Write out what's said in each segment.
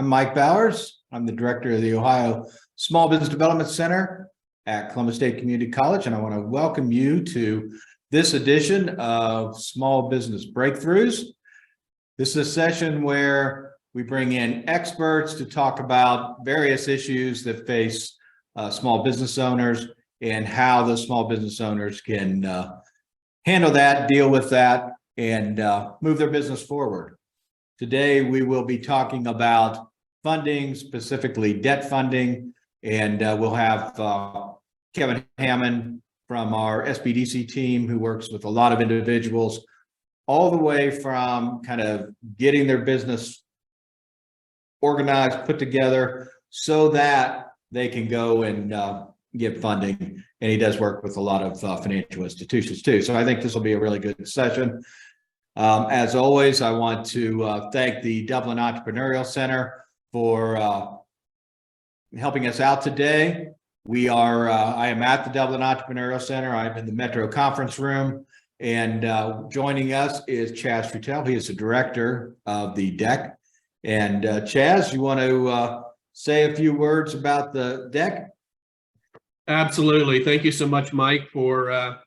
I'm Mike Bowers. I'm the director of the Ohio Small Business Development Center at Columbus State Community College, and I want to welcome you to this edition of Small Business Breakthroughs. This is a session where we bring in experts to talk about various issues that face small business owners and how those small business owners can handle that, deal with that, and move their business forward. Today, we will be talking about funding, specifically debt funding, and we'll have Kevin Hammond from our SBDC team, who works with a lot of individuals, all the way from kind of getting their business organized, put together, so that they can go and get funding. And he does work with a lot of financial institutions too. So I think this will be a really good session. As always, I want to thank the Dublin Entrepreneurial Center for helping us out today. I am at the Dublin Entrepreneurial Center. I'm in the Metro Conference Room, and joining us is Chaz Futel. He is the director of the DEC. And Chaz, you want to say a few words about the DEC? Absolutely. Thank you so much, Mike, for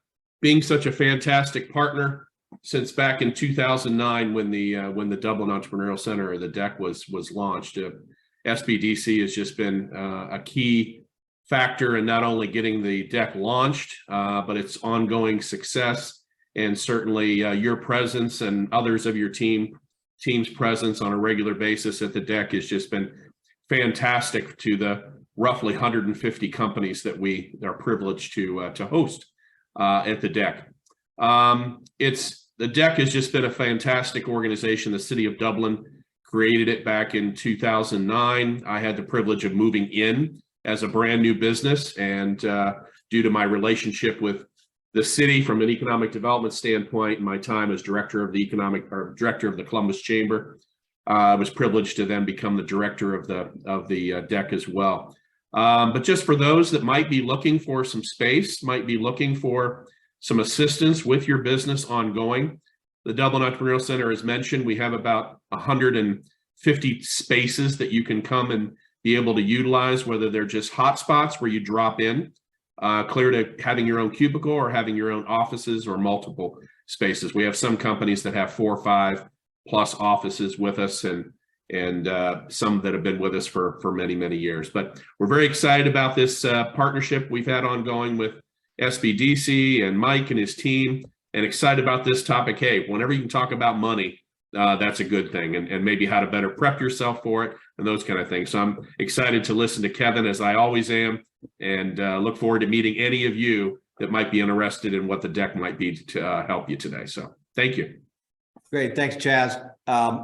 being such a fantastic partner since back in 2009 when the Dublin Entrepreneurial Center, or the DEC, was launched. SBDC has just been a key factor in not only getting the DEC launched, but its ongoing success, and certainly your presence and others of your team's presence on a regular basis at the DEC has just been fantastic to the roughly 150 companies that we are privileged to host at the DEC. The DEC has just been a fantastic organization. The city of Dublin created it back in 2009. I had the privilege of moving in as a brand new business, and due to my relationship with the city from an economic development standpoint, and my time as director of the Columbus Chamber, I was privileged to then become the director of the DEC as well. But just for those that might be looking for some space, might be looking for some assistance with your business ongoing, the Dublin Entrepreneurial Center, as mentioned, we have about 150 spaces that you can come and be able to utilize, whether they're just hotspots where you drop in, clear to having your own cubicle or having your own offices or multiple spaces. We have some companies that have 4 or 5 plus offices with us, and some that have been with us for many, many years. But we're very excited about this partnership we've had ongoing with SBDC and Mike and his team, and excited about this topic. Hey, whenever you can talk about money, that's a good thing, and maybe how to better prep yourself for it and those kind of things. So I'm excited to listen to Kevin, as I always am, and look forward to meeting any of you that might be interested in what the DEC might be to help you today. So thank you. Great. Thanks, Chaz.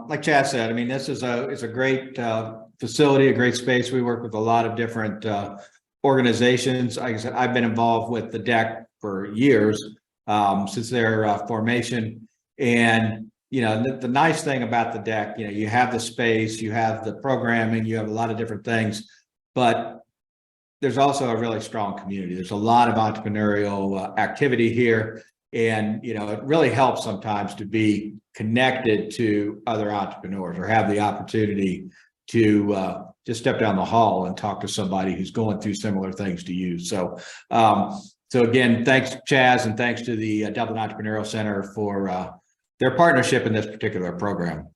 Like Chaz said, I mean, this is a great facility, a great space. We work with a lot of different organizations. Like I said, I've been involved with the DEC for years, since their formation. And, you know, the nice thing about the DEC, you know, you have the space, you have the programming, you have a lot of different things, but there's also a really strong community. There's a lot of entrepreneurial activity here. And, you know, it really helps sometimes to be connected to other entrepreneurs, or have the opportunity to just step down the hall and talk to somebody who's going through similar things to you. So, so again, thanks, Chaz, and thanks to the Dublin Entrepreneurial Center for their partnership in this particular program.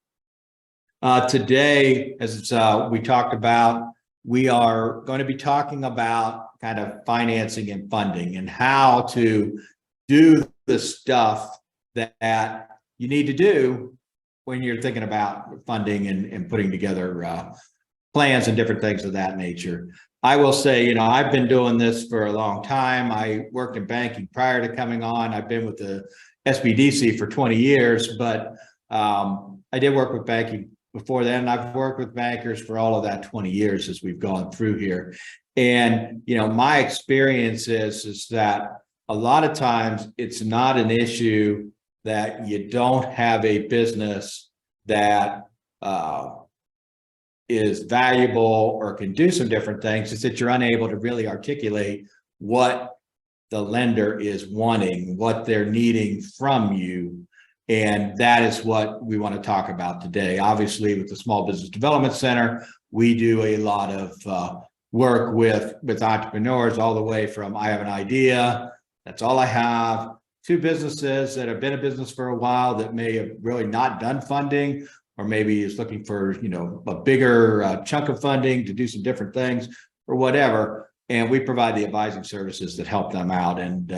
Today, as we talked about, we are going to be talking about kind of financing and funding, and how to do the stuff that you need to do when you're thinking about funding and putting together plans and different things of that nature. I will say, you know, I've been doing this for a long time. I worked in banking prior to coming on. I've been with the SBDC for 20 years, but I did work with banking before then. I've worked with bankers for all of that 20 years as we've gone through here. And, you know, my experience is that a lot of times it's not an issue that you don't have a business that is valuable or can do some different things. It's that you're unable to really articulate what the lender is wanting, what they're needing from you. And that is what we want to talk about today. Obviously, with the Small Business Development Center, we do a lot of work with entrepreneurs all the way from I have an idea, that's all I have, to businesses that have been in business for a while that may have really not done funding, or maybe is looking for, a bigger chunk of funding to do some different things or whatever. And we provide the advising services that help them out. And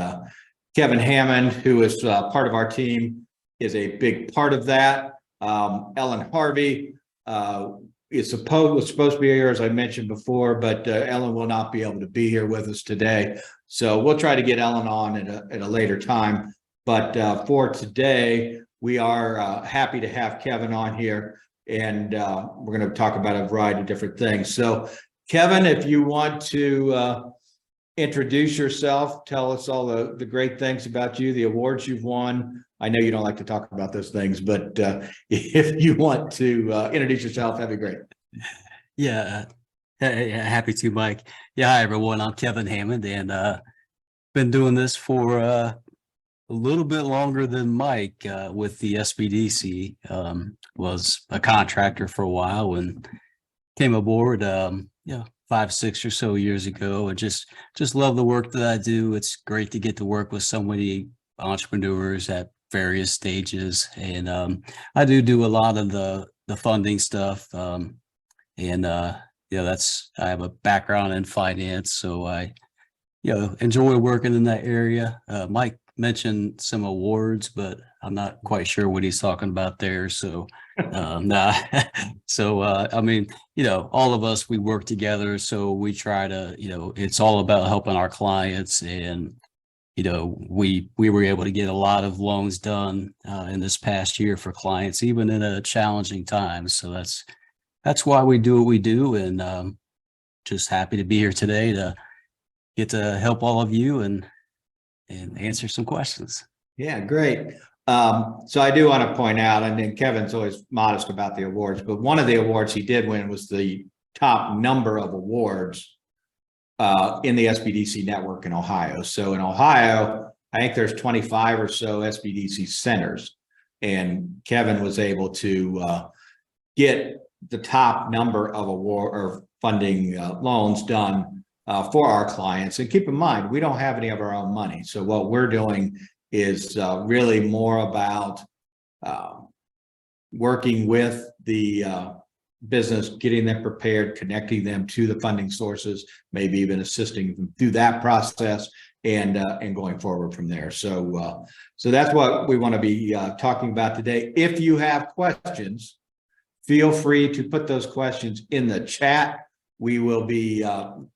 Kevin Hammond, who is part of our team, is a big part of that. Ellen Harvey was supposed to be here, as I mentioned before, but Ellen will not be able to be here with us today. So we'll try to get Ellen on at a later time. But for today, we are happy to have Kevin on here, and we're going to talk about a variety of different things. So Kevin, if you want to introduce yourself, tell us all the great things about you, the awards you've won. I know you don't like to talk about those things, but if you want to introduce yourself, that'd be great. Yeah, happy to, Mike. Yeah, hi everyone. I'm Kevin Hammond, and been doing this for a little bit longer than Mike with the SBDC. Was a contractor for a while and came aboard, 5, 6 or so years ago, and just love the work that I do. It's great to get to work with so many entrepreneurs at various stages, and I do a lot of the funding stuff, that's, I have a background in finance, so I enjoy working in that area. Mike mentioned some awards, but I'm not quite sure what he's talking about there. So, nah. So, all of us, we work together. So we try to, it's all about helping our clients. And, we were able to get a lot of loans done in this past year for clients, even in a challenging time. So that's why we do what we do. And just happy to be here today to get to help all of you and answer some questions. Yeah, great. So I do want to point out, and then Kevin's always modest about the awards, but one of the awards he did win was the top number of awards in the SBDC network in Ohio. So in Ohio, I think there's 25 or so SBDC centers, and Kevin was able to get the top number of award or funding loans done for our clients. And keep in mind, we don't have any of our own money. So what we're doing is really more about working with the business, getting them prepared, connecting them to the funding sources, maybe even assisting them through that process, and going forward from there. So that's what we want to be talking about today. If you have questions, feel free to put those questions in the chat. We will be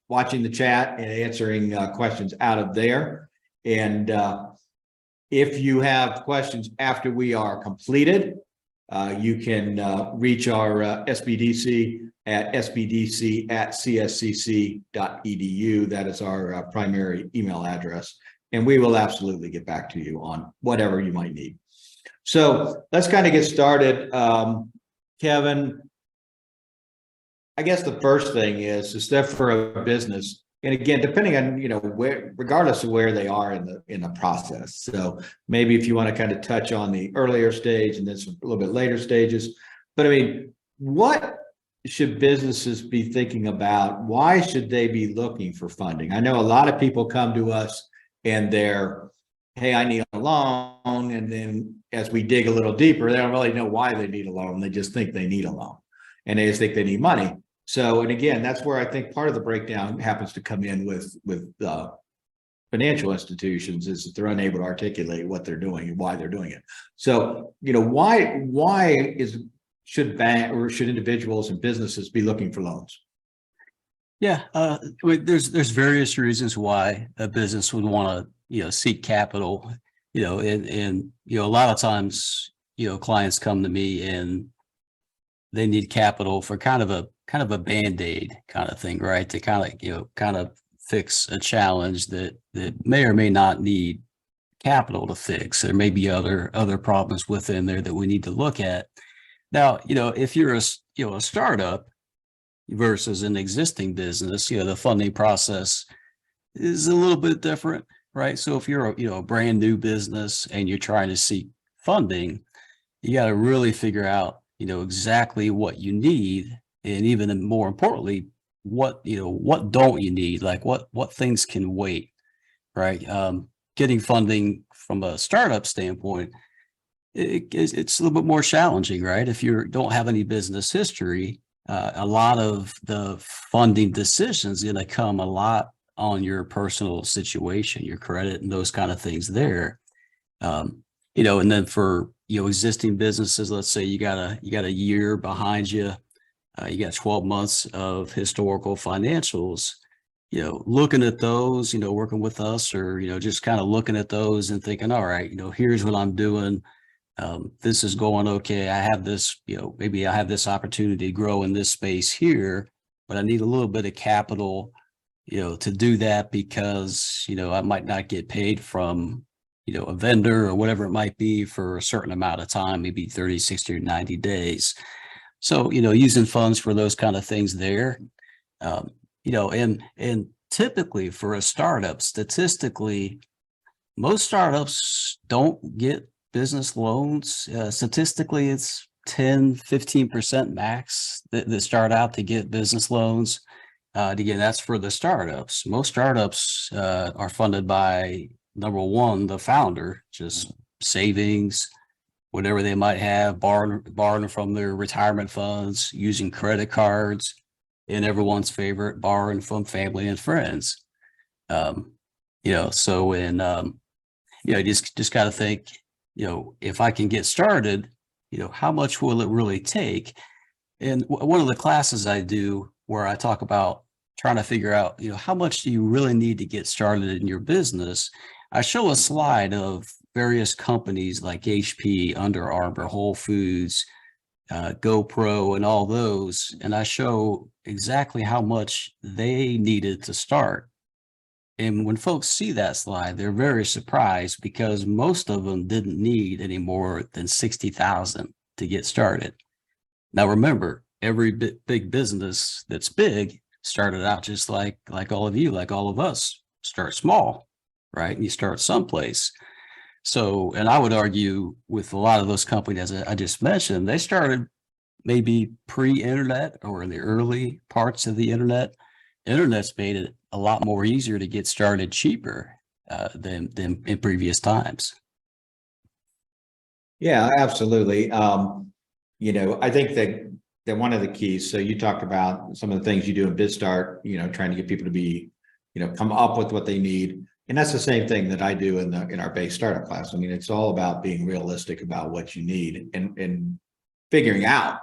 watching the chat and answering questions out of there. And if you have questions after we are completed, you can reach our SBDC at sbdc@cscc.edu. That is our primary email address. And we will absolutely get back to you on whatever you might need. So let's kind of get started. Kevin, I guess the first thing is that for a business, and again, depending on, where, regardless of where they are in the process. So maybe if you want to kind of touch on the earlier stage and then some a little bit later stages, but I mean, what should businesses be thinking about? Why should they be looking for funding? I know a lot of people come to us and they're, hey, I need a loan. And then as we dig a little deeper, they don't really know why they need a loan. They just think they need a loan and they just think they need money. So, and again, that's where I think part of the breakdown happens to come in with financial institutions, is that they're unable to articulate what they're doing and why they're doing it. So, should individuals and businesses be looking for loans? Yeah, there's various reasons why a business would want to seek capital. And a lot of times clients come to me and they need capital for kind of a Band-Aid kind of thing, right? To kind of fix a challenge that may or may not need capital to fix. There may be other problems within there that we need to look at. Now, if you're a startup versus an existing business, the funding process is a little bit different, right? So if you're a brand new business and you're trying to seek funding, you got to really figure out exactly what you need and even more importantly, what don't you need? Like what things can wait, right? Getting funding from a startup standpoint, it's a little bit more challenging, right? If you don't have any business history, a lot of the funding decisions going to come a lot on your personal situation, your credit, and those kind of things there. And then for existing businesses, let's say you got a year behind you, you got 12 months of historical financials. Looking at those, working with us, or just kind of looking at those and thinking, all right, here's what I'm doing. This is going okay. I have this, maybe I have this opportunity to grow in this space here, but I need a little bit of capital, to do that because, I might not get paid from, a vendor or whatever it might be for a certain amount of time, maybe 30, 60 or 90 days. So, using funds for those kind of things there, and typically for a startup, statistically, most startups don't get business loans. Statistically, it's 10-15% max that start out to get business loans. Again, that's for the startups. Most startups are funded by, number one, the founder, just savings, whatever they might have, borrowing from their retirement funds, using credit cards, and everyone's favorite, borrowing from family and friends. So when you just got to think, if I can get started, how much will it really take? And one of the classes I do where I talk about trying to figure out, how much do you really need to get started in your business? I show a slide of various companies like HP, Under Armour, Whole Foods, GoPro, and all those. And I show exactly how much they needed to start. And when folks see that slide, they're very surprised because most of them didn't need any more than 60,000 to get started. Now, remember, every big business that's big started out just like all of you, like all of us, start small, right? And you start someplace. So, and I would argue with a lot of those companies, as I just mentioned, they started maybe pre-internet or in the early parts of the internet. Internet's made it a lot more easier to get started cheaper than in previous times. Yeah, absolutely. I think that one of the keys, so you talked about some of the things you do in BizStart, trying to get people to be, come up with what they need. And that's the same thing that I do in our base startup class. I mean, it's all about being realistic about what you need and figuring out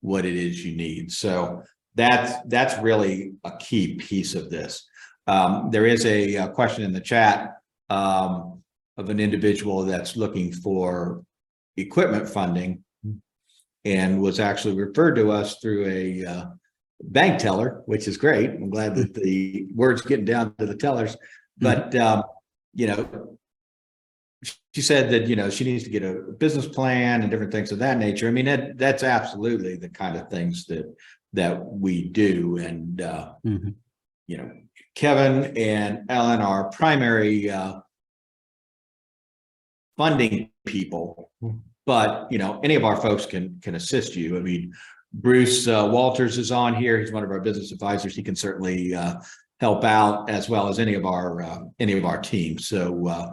what it is you need. So that's really a key piece of this. There is a question in the chat of an individual that's looking for equipment funding and was actually referred to us through a bank teller, which is great. I'm glad that the word's getting down to the tellers. But, she said that, she needs to get a business plan and different things of that nature. I mean, that's absolutely the kind of things that we do. And, Kevin and Ellen are primary funding people, but, any of our folks can assist you. I mean, Bruce Walters is on here. He's one of our business advisors. He can certainly help out as well as any of our teams. So,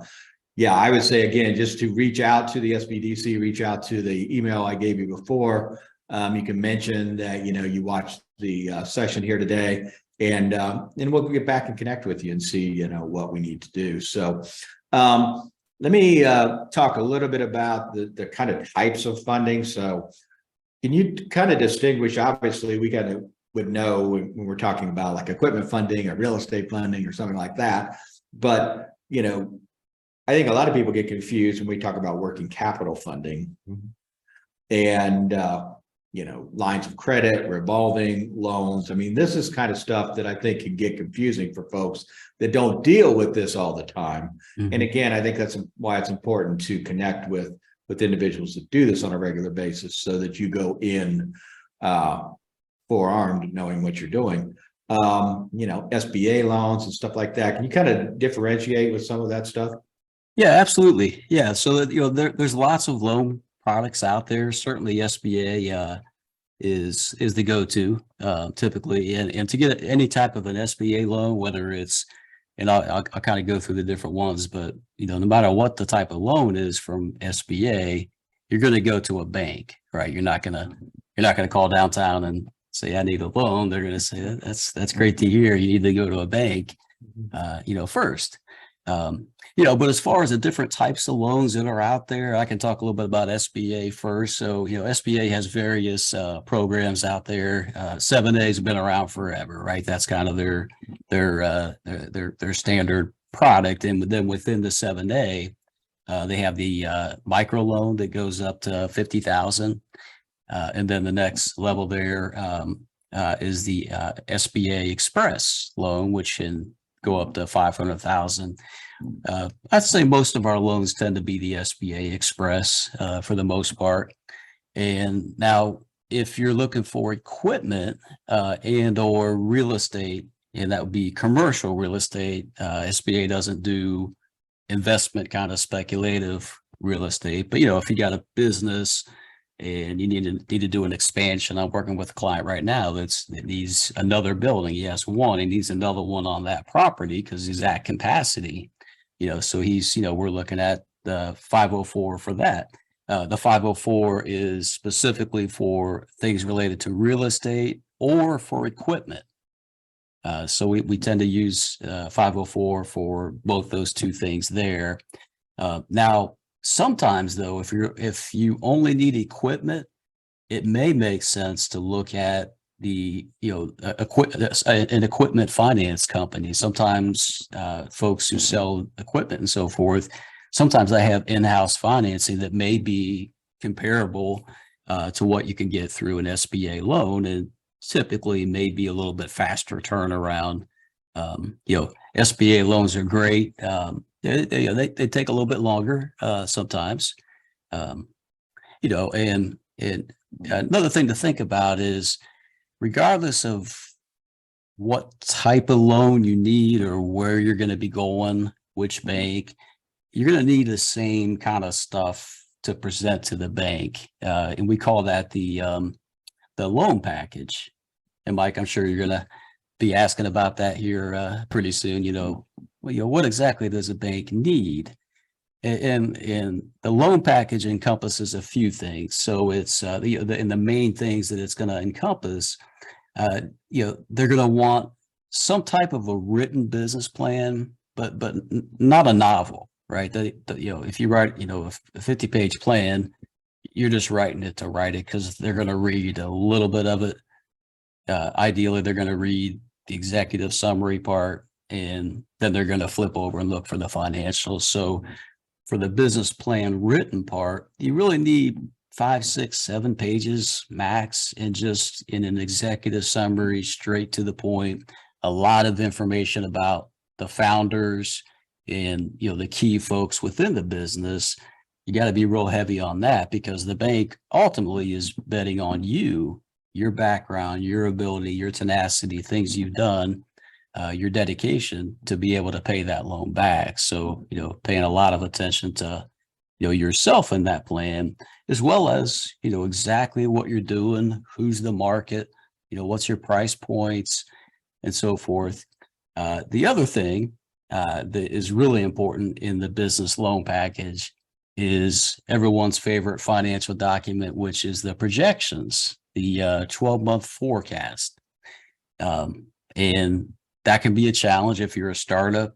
yeah, I would say, again, just to reach out to the SBDC, reach out to the email I gave you before. You can mention that, you watched the session here today, and we'll get back and connect with you and see, what we need to do. So let me talk a little bit about the kind of types of funding. So can you kind of distinguish, obviously, we kind of would know when we're talking about like equipment funding or real estate funding or something like that. But, I think a lot of people get confused when we talk about working capital funding and, lines of credit, revolving loans. I mean, this is kind of stuff that I think can get confusing for folks that don't deal with this all the time. And again, I think that's why it's important to connect with individuals that do this on a regular basis so that you go in forearmed knowing what you're doing. SBA loans and stuff like that. Can you kind of differentiate with some of that stuff? Yeah, absolutely. Yeah. So, there's lots of loan products out there. Certainly SBA, is the go-to typically, and to get any type of an SBA loan, whether it's, and I'll kind of go through the different ones, but no matter what the type of loan is from SBA, you're going to go to a bank, right? You're not going to call downtown and say, I need a loan. They're going to say, that's great to hear. You need to go to a bank, first. But as far as the different types of loans that are out there, I can talk a little bit about SBA first. So, SBA has various programs out there. 7A has been around forever, right? That's kind of their standard product. And then within the 7A, they have the micro loan that goes up to 50,000. And then the next level there is the SBA Express loan, which can go up to 500,000. I'd say most of our loans tend to be the SBA Express for the most part. And now, if you're looking for equipment and or real estate, and that would be commercial real estate, SBA doesn't do investment kind of speculative real estate. But if you got a business and you need to do an expansion, I'm working with a client right now that needs another building. He has one, he needs another one on that property because he's at capacity. So he's, we're looking at the 504 for that. The 504 is specifically for things related to real estate or for equipment. So we tend to use 504 for both those two things there. Now, sometimes though, if you only need equipment, it may make sense to look at the an equipment finance company. Sometimes folks who sell equipment and so forth, sometimes they have in-house financing that may be comparable to what you can get through an SBA loan, and typically may be a little bit faster turnaround. SBA loans are great. They take a little bit longer sometimes. And another thing to think about is, regardless of what type of loan you need or where you're going to be going, which bank, you're going to need the same kind of stuff to present to the bank. And we call that the loan package. And Mike, I'm sure you're going to be asking about that here pretty soon. What exactly does a bank need? And the loan package encompasses a few things. So it's the main things that it's going to encompass. They're going to want some type of a written business plan, but not a novel, right? If you write a 50-page plan, you're just writing it to write it, because they're going to read a little bit of it. Ideally, they're going to read the executive summary part, and then they're going to flip over and look for the financials. So for the business plan written part, you really need 5, 6, 7 pages max, and just in an executive summary, straight to the point. A lot of information about the founders and the key folks within the business. You got to be real heavy on that, because the bank ultimately is betting on you, your background, your ability, your tenacity, things you've done, your dedication to be able to pay that loan back. So, paying a lot of attention to, yourself in that plan, as well as, exactly what you're doing, who's the market, what's your price points, and so forth. The other thing that is really important in the business loan package is everyone's favorite financial document, which is the projections, the 12-month forecast. And that can be a challenge if you're a startup.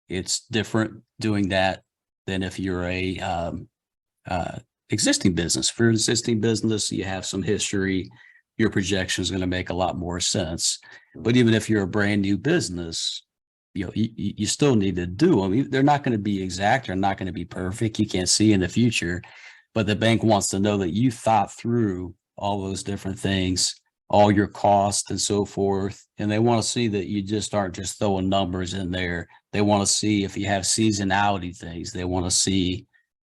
It's different doing that than if you're a existing business. If you're an existing business, you have some history, your projection is going to make a lot more sense. But even if you're a brand new business, you still need to do them. They're not going to be exact. They're not going to be perfect. You can't see in the future, but the bank wants to know that you thought through all those different things, all your costs and so forth. And they want to see that you just aren't just throwing numbers in there. They want to see if you have seasonality things. They want to see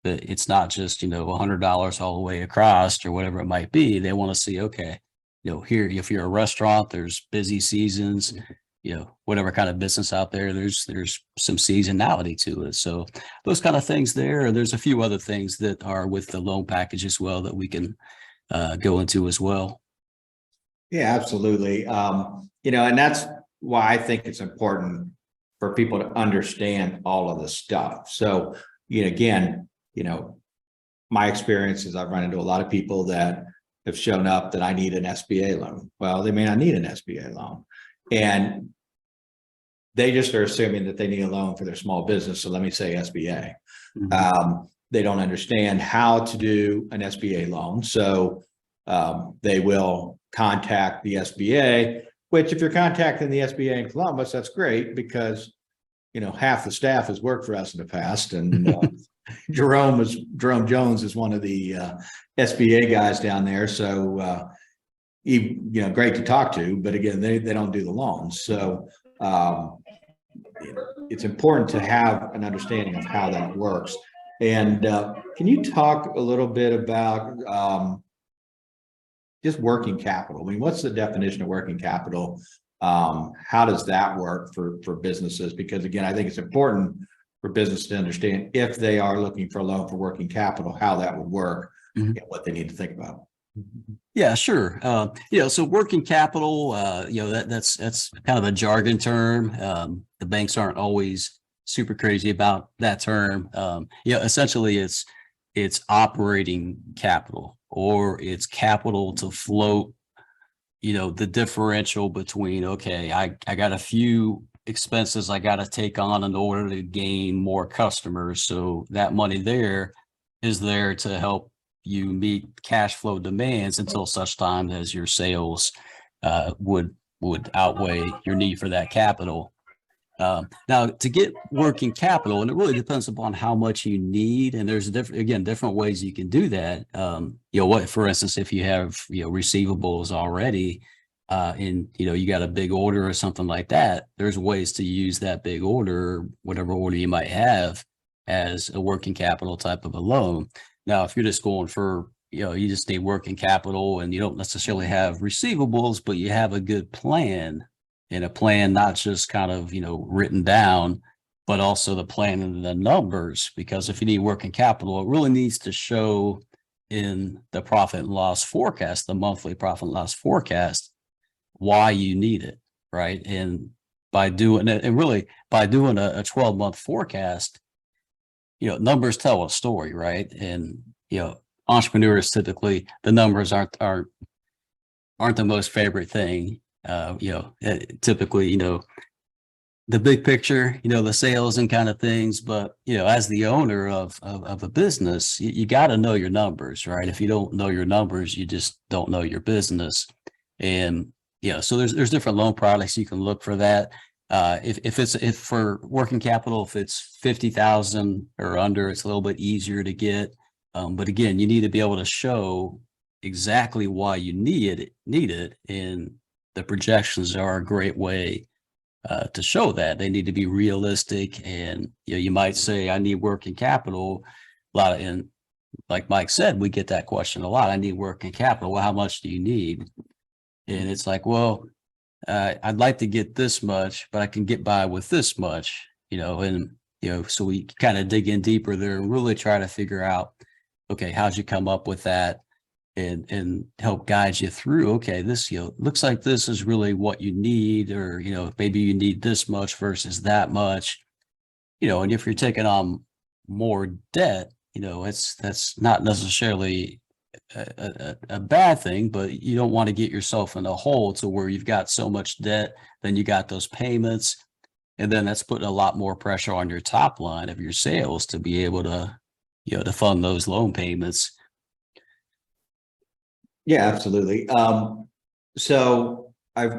that it's not just, $100 all the way across or whatever it might be. They want to see, okay, here, if you're a restaurant, there's busy seasons, whatever kind of business out there, there's some seasonality to it. So those kind of things there. And there's a few other things that are with the loan package as well that we can go into as well. Yeah, absolutely. And that's why I think it's important for people to understand all of the stuff. So, again, my experience is I've run into a lot of people that have shown up that I need an SBA loan. Well, they may not need an SBA loan. And they just are assuming that they need a loan for their small business. So let me say SBA. They don't understand how to do an SBA loan. So they will contact the SBA, which if you're contacting the SBA in Columbus, that's great because, half the staff has worked for us in the past. And Jerome Jones is one of the SBA guys down there. So, great to talk to, but again, they don't do the loans. So it's important to have an understanding of how that works. And can you talk a little bit about just working capital? I mean, what's the definition of working capital? How does that work for businesses? Because again, I think it's important for business to understand if they are looking for a loan for working capital, how that would work and what they need to think about. Yeah, sure. So working capital, that's kind of a jargon term. The banks aren't always super crazy about that term. Essentially it's operating capital, or it's capital to float, the differential between, okay, I got a few expenses I got to take on in order to gain more customers. So that money there is there to help you meet cash flow demands until such time as your sales would outweigh your need for that capital. Now, to get working capital, and it really depends upon how much you need, and there's different ways you can do that. For instance, if you have receivables already, and you got a big order or something like that, there's ways to use that big order, whatever order you might have, as a working capital type of a loan. Now, if you're just going for, you just need working capital and you don't necessarily have receivables, but you have a good plan, and a plan not just kind of, written down, but also the plan and the numbers, because if you need working capital, it really needs to show in the profit and loss forecast, the monthly profit and loss forecast, why you need it, right? And by doing it, and really by doing a 12-month forecast, numbers tell a story, right? And, entrepreneurs, typically the numbers aren't the most favorite thing. Typically, the big picture, the sales and kind of things, but, as the owner of a business, you got to know your numbers, right? If you don't know your numbers, you just don't know your business. And, so there's different loan products you can look for that. If for working capital, if it's 50,000 or under, it's a little bit easier to get. But again, you need to be able to show exactly why you need it. And the projections are a great way to show that. They need to be realistic. And, you might say, I need working capital and like Mike said, we get that question a lot. I need working capital. Well, how much do you need? And it's like, well, I'd like to get this much, but I can get by with this much, so we kind of dig in deeper there and really try to figure out, okay, how'd you come up with that, and help guide you through, okay, this, looks like this is really what you need, or, maybe you need this much versus that much, and if you're taking on more debt, that's not necessarily a bad thing, but you don't want to get yourself in a hole to where you've got so much debt, then you got those payments, and then that's putting a lot more pressure on your top line of your sales to be able to, to fund those loan payments. Yeah, absolutely. So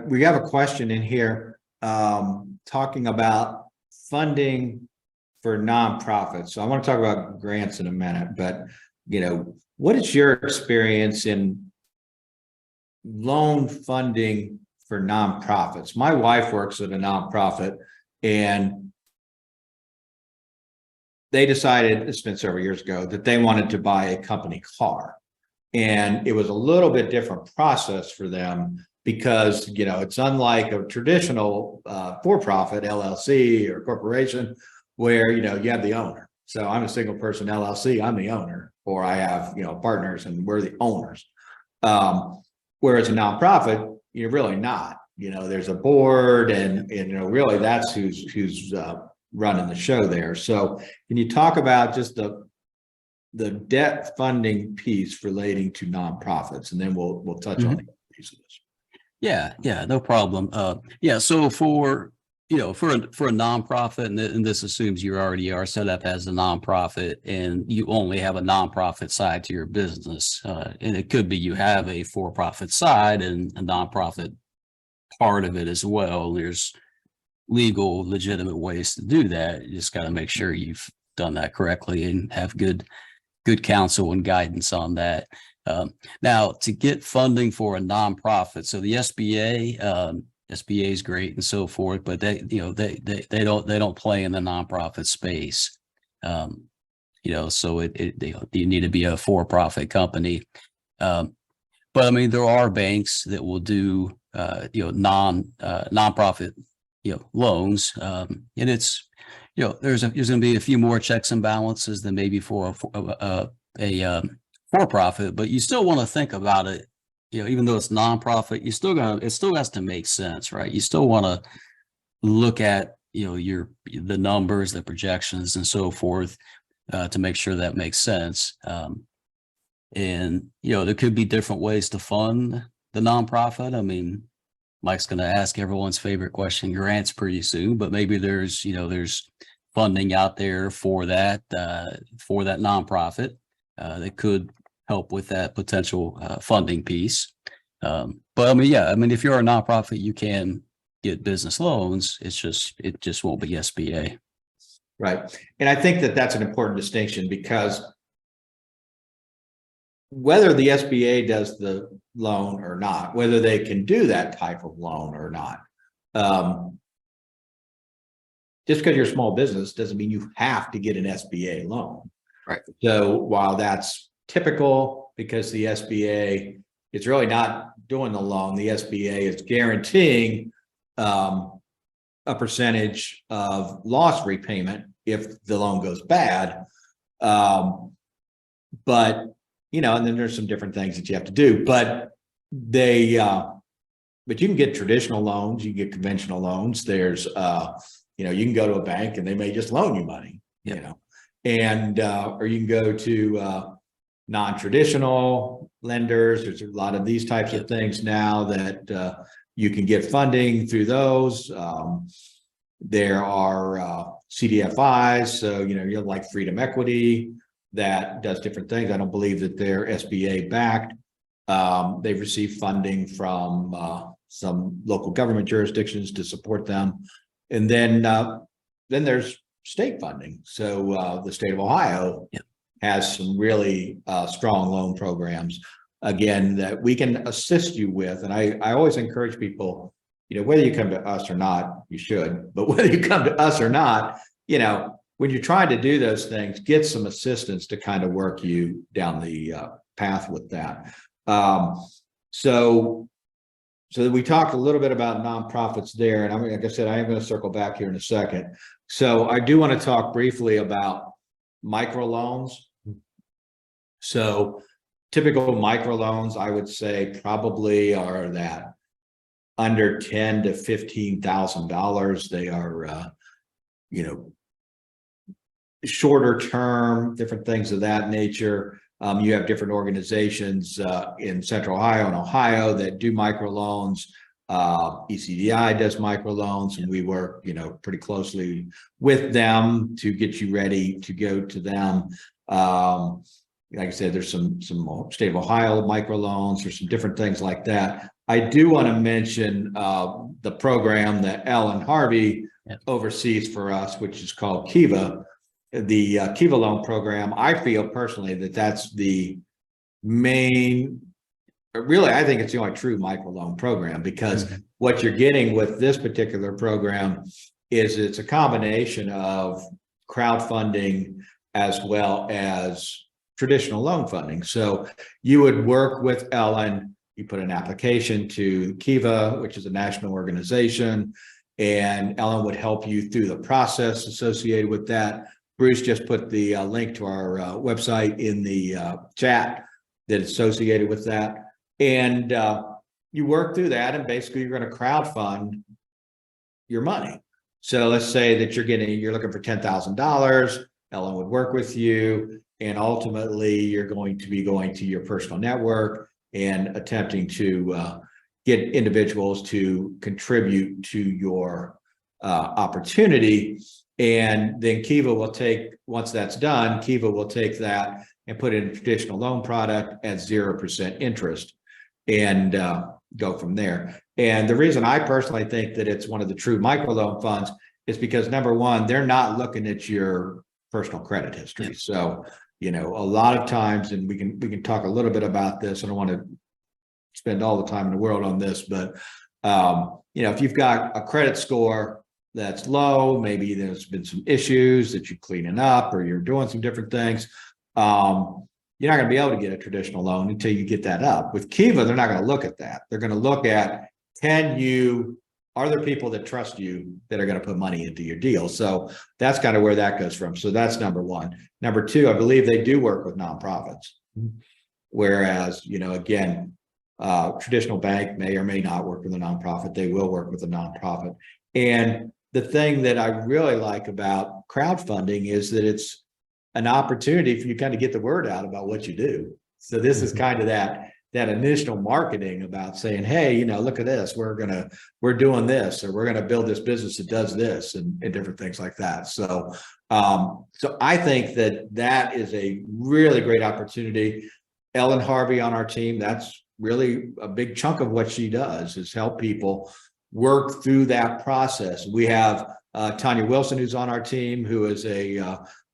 we have a question in here talking about funding for nonprofits. So I want to talk about grants in a minute, but what is your experience in loan funding for nonprofits? My wife works at a nonprofit, and they decided, it's been several years ago, that they wanted to buy a company car. And it was a little bit different process for them because, it's unlike a traditional for-profit LLC or corporation where, you have the owner. So I'm a single person LLC, I'm the owner, or I have, partners and we're the owners. Whereas a nonprofit, you're really not. There's a board, and really that's who's running the show there. So can you talk about just the debt funding piece relating to nonprofits, and then we'll touch on the other piece of this. Yeah, no problem. So for for a nonprofit, and this assumes you already are set up as a nonprofit, and you only have a nonprofit side to your business, and it could be you have a for-profit side and a nonprofit part of it as well. There's legal, legitimate ways to do that. You just got to make sure you've done that correctly and have good counsel and guidance on that. Now, to get funding for a nonprofit, so the SBA is great and so forth, but they don't play in the nonprofit space. So you need to be a for-profit company. But I mean, there are banks that will do nonprofit loans, and it's there's going to be a few more checks and balances than maybe for a for-profit, but you still want to think about it. Even though it's nonprofit, it still has to make sense, right? You still want to look at the numbers, the projections, and so forth to make sure that makes sense. And there could be different ways to fund the nonprofit. I mean, Mike's going to ask everyone's favorite question, grants, pretty soon, but maybe there's funding out there for that nonprofit that could help with that potential funding piece. But I mean, if you're a nonprofit, you can get business loans. It just won't be SBA. Right. And I think that's an important distinction, because whether the SBA does the loan or not, whether they can do that type of loan or not, just because you're a small business doesn't mean you have to get an SBA loan. Right. So while that's typical, because the SBA, it's really not doing the loan, the SBA is guaranteeing a percentage of loss repayment if the loan goes bad. But and then there's some different things that you have to do, but you can get traditional loans, you can get conventional loans. There's, you can go to a bank and they may just loan you money, and, or you can go to non-traditional lenders. There's a lot of these types of things now that you can get funding through those. There are CDFIs, so, you're like Freedom Equity that does different things. I don't believe that they're SBA backed. They've received funding from some local government jurisdictions to support them. And then there's state funding. So the state of Ohio has some really strong loan programs, again, that we can assist you with. And I always encourage people, whether you come to us or not, you should, but whether you come to us or not, when you're trying to do those things, get some assistance to kind of work you down the path with that. So we talked a little bit about nonprofits there, and like I said, I am going to circle back here in a second. So I do want to talk briefly about microloans. So typical microloans, I would say, probably are that under $10,000 to $15,000. They are, shorter term, different things of that nature. You have different organizations in Central Ohio and Ohio that do microloans. ECDI does microloans, and we work, pretty closely with them to get you ready to go to them. Like I said, there's some state of Ohio microloans. There's some different things like that. I do want to mention the program that Ellen Harvey oversees for us, which is called Kiva. The Kiva loan program. I feel personally that that's the main, really, I think it's the only true microloan program, because what you're getting with this particular program is it's a combination of crowdfunding as well as traditional loan funding. So you would work with Ellen, you put an application to Kiva, which is a national organization, and Ellen would help you through the process associated with that. Bruce just put the link to our website in the chat that's associated with that. And you work through that and basically you're going to crowdfund your money. So let's say that you're looking for $10,000. Ellen would work with you, and ultimately you're going to be going to your personal network and attempting to get individuals to contribute to your opportunity. And then Kiva will take, once that's done, Kiva will take that and put it in a traditional loan product at 0% interest and go from there. And the reason I personally think that it's one of the true microloan funds is because, number one, they're not looking at your personal credit history. So, a lot of times, and we can talk a little bit about this. I don't want to spend all the time in the world on this, but if you've got a credit score that's low, maybe there's been some issues that you're cleaning up or you're doing some different things. You're not going to be able to get a traditional loan until you get that up. With Kiva, they're not going to look at that. They're going to look at, are there people that trust you that are going to put money into your deal? So that's kind of where that goes from. So that's number one. Number two, I believe they do work with nonprofits. Whereas, again, traditional bank may or may not work with a nonprofit. They will work with a nonprofit. And the thing that I really like about crowdfunding is that it's an opportunity for you to kind of get the word out about what you do. So this is kind of that initial marketing about saying, hey, look at this, we're doing this, or we're going to build this business that does this, and different things like that. So I think that is a really great opportunity. Ellen Harvey on our team, that's really a big chunk of what she does, is help people work through that process. We have Tanya Wilson, who's on our team, who is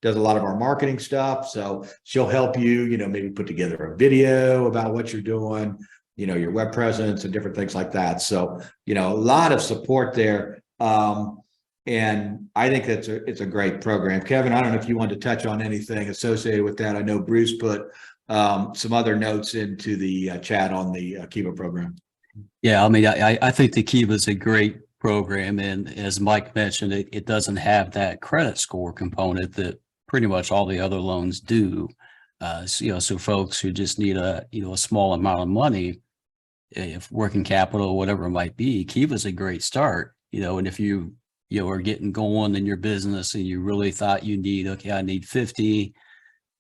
does a lot of our marketing stuff. So she'll help you, maybe put together a video about what you're doing, your web presence and different things like that. So, a lot of support there. And I think it's a great program. Kevin, I don't know if you want to touch on anything associated with that. I know Bruce put some other notes into the chat on the Kiva program. Yeah, I mean, I think the Kiva is a great program. And as Mike mentioned, it doesn't have that credit score component that pretty much all the other loans do. So folks who just need a small amount of money, if working capital or whatever it might be, Kiva is a great start. And if you are getting going in your business and you really thought you need, I need 50,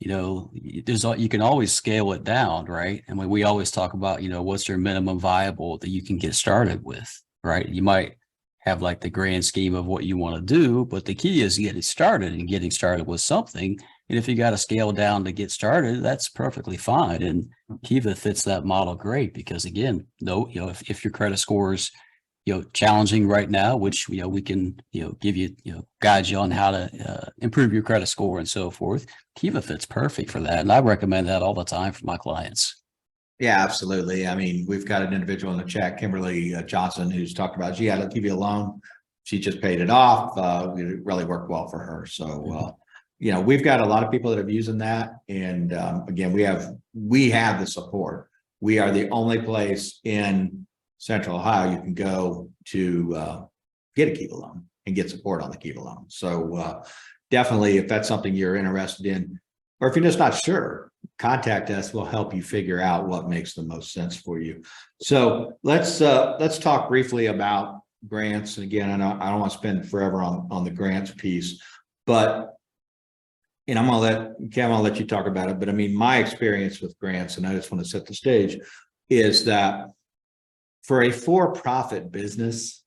you can always scale it down, right? And we always talk about, what's your minimum viable that you can get started with, right? You might have like the grand scheme of what you want to do, but the key is getting started with something. And if you got to scale down to get started, that's perfectly fine. And Kiva fits that model great because, again, if your credit score is, challenging right now, which, we can, give you, guide you on how to improve your credit score and so forth. Kiva fits perfect for that. And I recommend that all the time for my clients. Yeah, absolutely. I mean, we've got an individual in the chat, Kimberly Johnson, who's talked about, gee, I'll give you a loan. She just paid it off. It really worked well for her. So, we've got a lot of people that are using that. And again, we have the support. We are the only place in Central Ohio you can go to get a Kiva loan and get support on the Kiva loan. So definitely, if that's something you're interested in, or if you're just not sure, contact us. We'll help you figure out what makes the most sense for you. So let's talk briefly about grants. And again, I don't want to spend forever on the grants piece, but I'm going to let Kevin, I'll let you talk about it. But I mean, my experience with grants, and I just want to set the stage, is that for a for-profit business,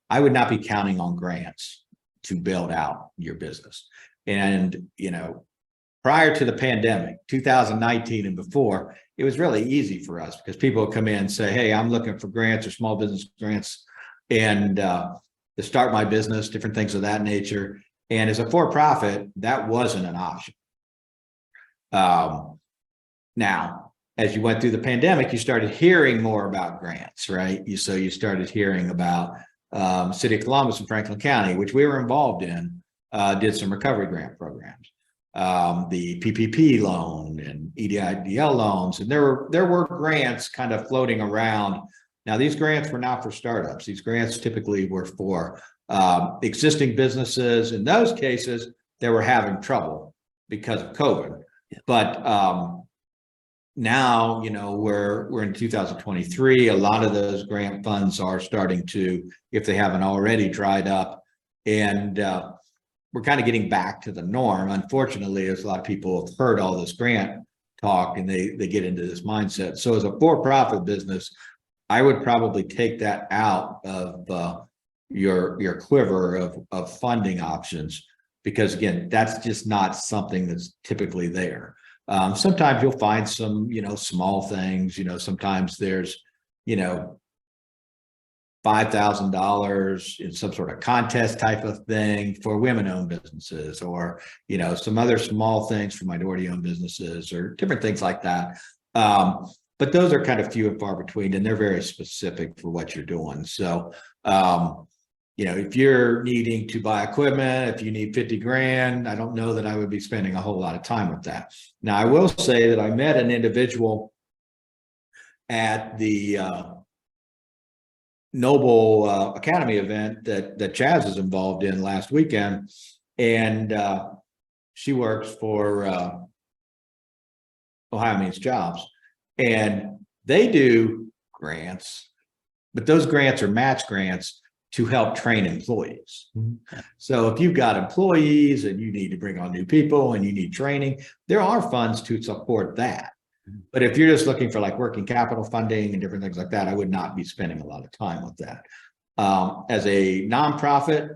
I would not be counting on grants to build out your business. And, prior to the pandemic, 2019 and before, it was really easy for us because people would come in and say, hey, I'm looking for grants or small business grants and to start my business, different things of that nature. And as a for-profit, that wasn't an option. Now, as you went through the pandemic, you started hearing more about grants, right? So you started hearing about City of Columbus and Franklin County, which we were involved in, did some recovery grant programs. The PPP loan and EIDL loans, and there were grants kind of floating around. Now, these grants were not for startups. These grants typically were for existing businesses. In those cases, they were having trouble because of COVID. But now, we're in 2023. A lot of those grant funds are starting to, if they haven't already, dried up, and we're kind of getting back to the norm. Unfortunately, as a lot of people have heard all this grant talk, and they get into this mindset. So as a for-profit business, I would probably take that out of your quiver of funding options, because again, that's just not something that's typically there. Sometimes you'll find some, small things, sometimes there's, $5,000 in some sort of contest type of thing for women-owned businesses, or, some other small things for minority-owned businesses, or different things like that. But those are kind of few and far between, and they're very specific for what you're doing. So, if you're needing to buy equipment, if you need 50 grand, I don't know that I would be spending a whole lot of time with that. Now, I will say that I met an individual at the Noble Academy event that Chaz is involved in last weekend, and she works for Ohio Means Jobs, and they do grants, but those grants are match grants to help train employees. So if you've got employees and you need to bring on new people and you need training, there are funds to support that. But if you're just looking for like working capital funding and different things like that, I would not be spending a lot of time with that. As a nonprofit,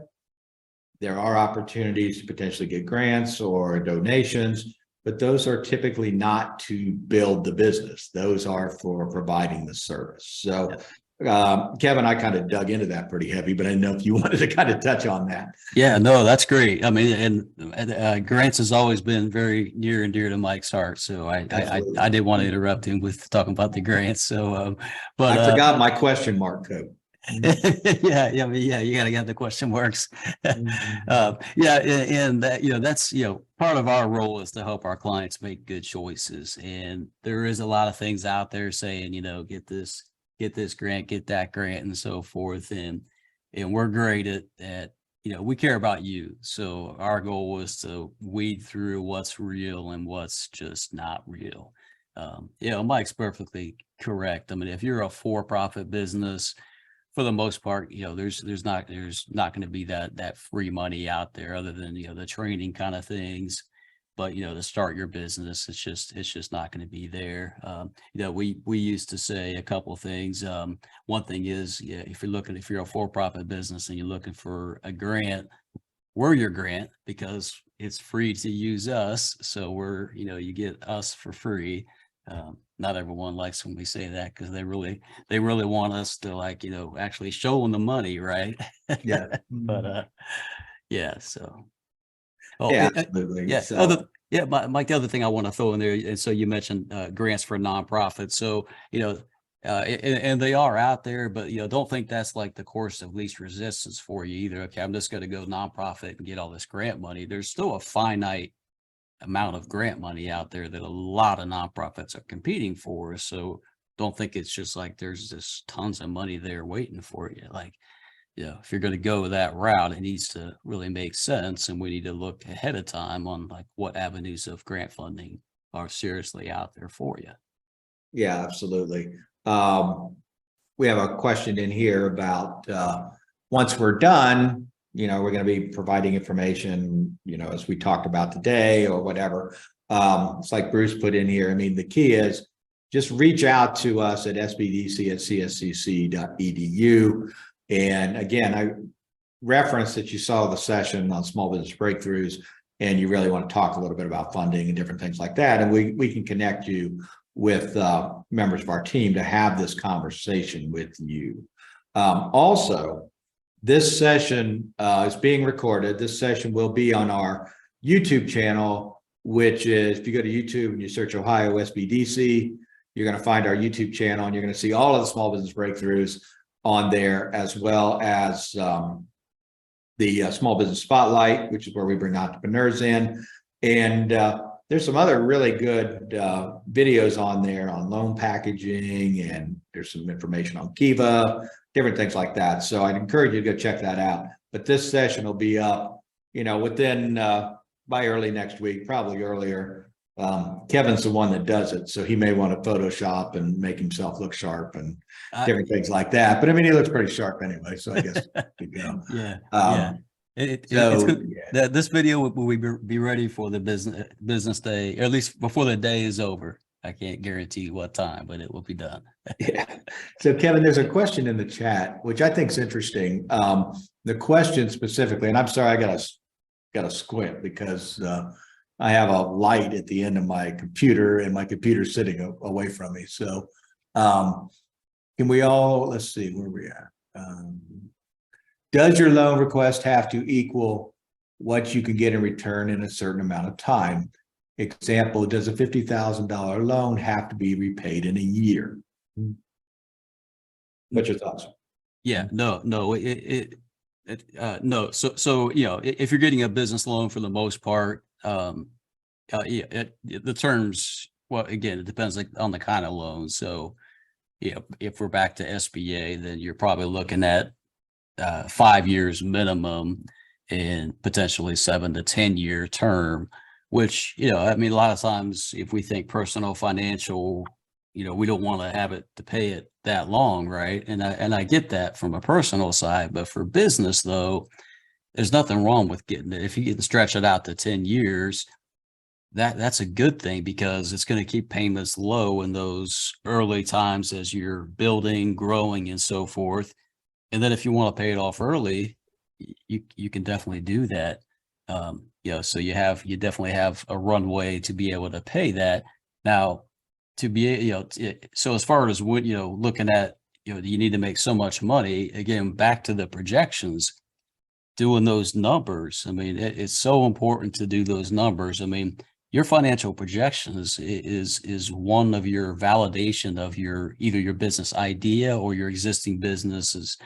there are opportunities to potentially get grants or donations, but those are typically not to build the business. Those are for providing the service. So Kevin, I kind of dug into that pretty heavy, but I didn't know if you wanted to kind of touch on that. Yeah, no, that's great. I mean, and grants has always been very near and dear to Mike's heart. So I didn't want to interrupt him with talking about the grants. So, but I forgot my question mark code. yeah, you gotta get the question marks. Yeah, and that, that's, part of our role is to help our clients make good choices. And there is a lot of things out there saying, get this grant, get that grant, and so forth. And we're great at we care about you. So our goal was to weed through what's real and what's just not real. Mike's perfectly correct. I mean, if you're a for-profit business, for the most part, there's not going to be that free money out there, other than, the training kind of things. But, to start your business, it's just not going to be there. We used to say a couple of things. One thing is, if you're a for-profit business and you're looking for a grant, we're your grant, because it's free to use us. So you get us for free. Not everyone likes when we say that, because they really want us to actually show them the money, right? Yeah. But yeah, so. Oh, yeah, absolutely. Yeah. So, Mike, the other thing I want to throw in there, and so you mentioned grants for nonprofits. So, and they are out there, but, don't think that's like the course of least resistance for you either. Okay, I'm just going to go nonprofit and get all this grant money. There's still a finite amount of grant money out there that a lot of nonprofits are competing for. So don't think it's just like there's just tons of money there waiting for you. Like, if you're going to go that route, it needs to really make sense. And we need to look ahead of time on what avenues of grant funding are seriously out there for you. Yeah, absolutely. We have a question in here about once we're done, we're going to be providing information, as we talked about today or whatever. It's like Bruce put in here. I mean, the key is just reach out to us at sbdc@cscc.edu. And again, I referenced that you saw the session on small business breakthroughs, and you really want to talk a little bit about funding and different things like that. And we can connect you with members of our team to have this conversation with you. Also, this session is being recorded. This session will be on our YouTube channel, which is, if you go to YouTube and you search Ohio SBDC, you're going to find our YouTube channel, and you're going to see all of the small business breakthroughs on there, as well as the Small Business Spotlight, which is where we bring entrepreneurs in. And there's some other really good videos on there on loan packaging, and there's some information on Kiva, different things like that. So I'd encourage you to go check that out. But this session will be up, within by early next week, probably earlier. Kevin's the one that does it, so he may want to Photoshop and make himself look sharp and different things like that. But I mean, he looks pretty sharp anyway, so I guess we go. Yeah, Um, yeah. It's So, good. yeah. That this video will be ready for the business day, or at least before the day is over. I can't guarantee what time, but it will be done. Yeah. So Kevin, there's a question in the chat, which I think is interesting. The question specifically, and I'm sorry, I got to squint because I have a light at the end of my computer and my computer's sitting away from me. So can we all, let's see where we at. Does your loan request have to equal what you can get in return in a certain amount of time? Example, does a $50,000 loan have to be repaid in a year? What's your thoughts? Yeah, no. No. So, if you're getting a business loan for the most part, the terms, well, again, it depends on the kind of loan. So, if we're back to SBA, then you're probably looking at 5 years minimum and potentially 7 to 10 year term, which, I mean, a lot of times if we think personal financial, we don't want to have it to pay it that long, right? And I get that from a personal side, but for business though, there's nothing wrong with getting it. If you can stretch it out to 10 years, that's a good thing because it's going to keep payments low in those early times as you're building, growing, and so forth. And then if you want to pay it off early, you can definitely do that. So you definitely have a runway to be able to pay that. Now, to be, so as far as what, looking at, you need to make so much money, again, back to the projections, doing those numbers. I mean, it's so important to do those numbers. I mean, your financial projections is one of your validation of either your business idea or your existing business's,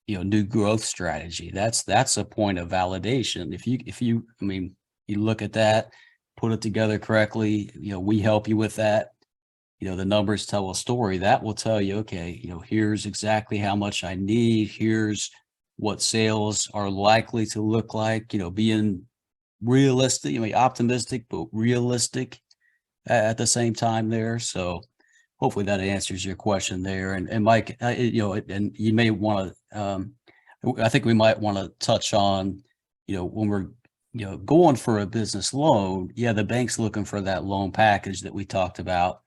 new growth strategy. That's a point of validation. If you, I mean, you look at that, put it together correctly, we help you with that. The numbers tell a story that will tell you, okay, here's exactly how much I need. Here's what sales are likely to look like, being realistic, optimistic, but realistic at the same time there. So hopefully that answers your question there. And Mike, and you may want to, I think we might want to touch on, when we're, going for a business loan, the bank's looking for that loan package that we talked about.